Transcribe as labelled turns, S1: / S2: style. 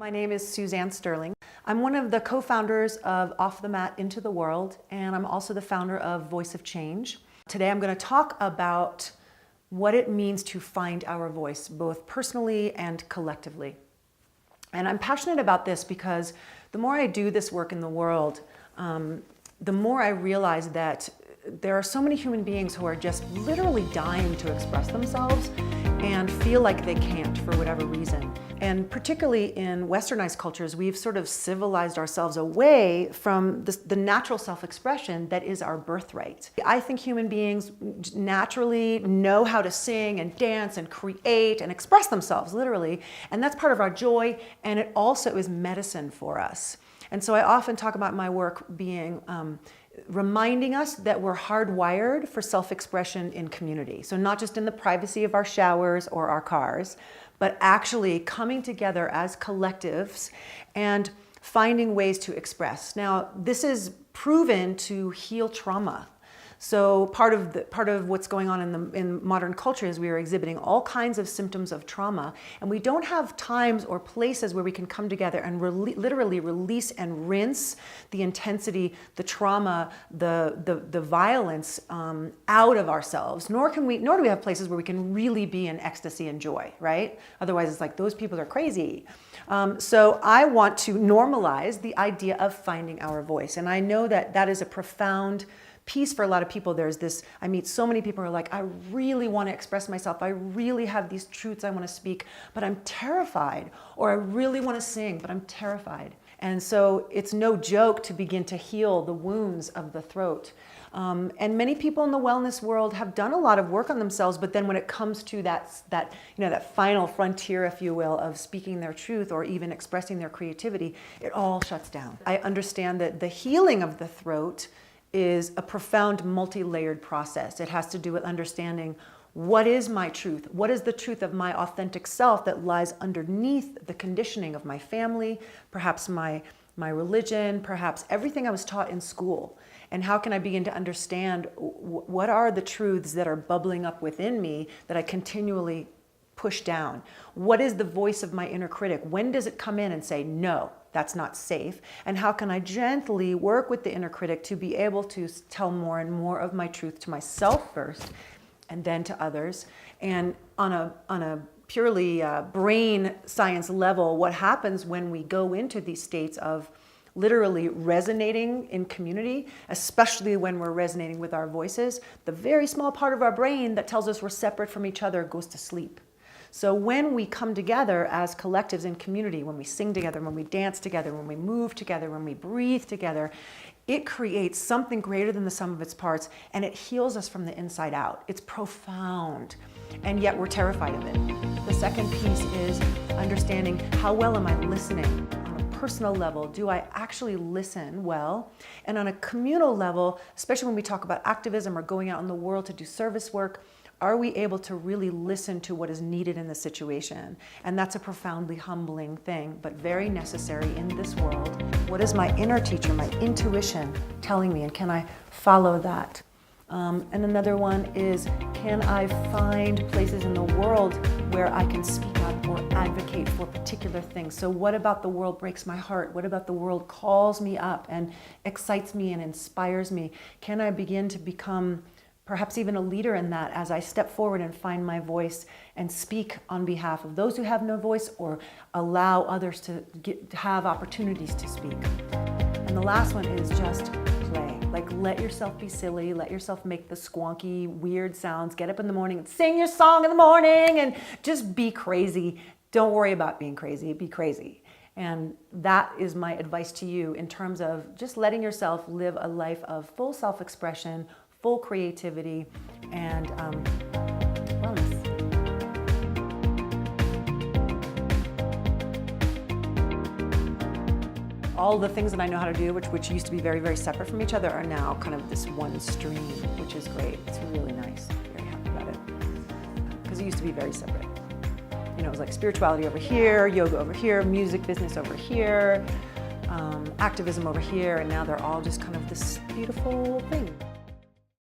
S1: My name is Suzanne Sterling. I'm one of the co-founders of Off the Mat Into the World, and I'm also the founder of Voice of Change. Today I'm going to talk about what it means to find our voice, both personally and collectively. And I'm passionate about this because the more I do this work in the world, the more I realize that there are so many human beings who are just literally dying to express themselves and feel like they can't for whatever reason. And particularly in westernized cultures, we've sort of civilized ourselves away from the natural self-expression that is our birthright. I think human beings naturally know how to sing and dance and create and express themselves, literally. And that's part of our joy, and it also is medicine for us. And so I often talk about my work being reminding us that we're hardwired for self-expression in community. So not just in the privacy of our showers or our cars, but actually coming together as collectives and finding ways to express. Now, this is proven to heal trauma. So part of what's going on in modern culture is we are exhibiting all kinds of symptoms of trauma, and we don't have times or places where we can come together and literally release and rinse the intensity, the trauma, the violence out of ourselves. Nor do we have places where we can really be in ecstasy and joy, right? Otherwise, it's like those people are crazy. So I want to normalize the idea of finding our voice, and I know that that is a profound piece for a lot of people. There's this, I meet so many people who are like, I really want to express myself. I really have these truths I want to speak, but I'm terrified. Or I really want to sing, but I'm terrified. And so it's no joke to begin to heal the wounds of the throat. And many people in the wellness world have done a lot of work on themselves, but then when it comes to that final frontier, if you will, of speaking their truth or even expressing their creativity, it all shuts down. I understand that the healing of the throat is a profound multi-layered process. It has to do with understanding what is my truth? What is the truth of my authentic self that lies underneath the conditioning of my family, perhaps my religion, perhaps everything I was taught in school? And how can I begin to understand what are the truths that are bubbling up within me that I continually push down? What is the voice of my inner critic? When does it come in and say, no, that's not safe? And how can I gently work with the inner critic to be able to tell more and more of my truth to myself first and then to others? And on a purely brain science level, what happens when we go into these states of literally resonating in community, especially when we're resonating with our voices, the very small part of our brain that tells us we're separate from each other goes to sleep. So when we come together as collectives in community, when we sing together, when we dance together, when we move together, when we breathe together, it creates something greater than the sum of its parts, and it heals us from the inside out. It's profound, and yet we're terrified of it. The second piece is understanding how well am I listening? On a personal level, do I actually listen well? And on a communal level, especially when we talk about activism or going out in the world to do service work, are we able to really listen to what is needed in the situation? And that's a profoundly humbling thing, but very necessary in this world. What is my inner teacher, my intuition telling me, and can I follow that? And another one is, can I find places in the world where I can speak up or advocate for particular things? So what about the world breaks my heart? What about the world calls me up and excites me and inspires me? Can I begin to become perhaps even a leader in that as I step forward and find my voice and speak on behalf of those who have no voice, or allow others to have opportunities to speak? And the last one is just play. Like, let yourself be silly, let yourself make the squonky, weird sounds, get up in the morning and sing your song in the morning and just be crazy. Don't worry about being crazy, be crazy. And that is my advice to you in terms of just letting yourself live a life of full self-expression, full creativity, and wellness. All the things that I know how to do, which used to be very, very separate from each other, are now kind of this one stream, which is great. It's really nice. Very happy about it. Because it used to be very separate. You know, it was like spirituality over here, yoga over here, music business over here, activism over here, and now they're all just kind of this beautiful thing.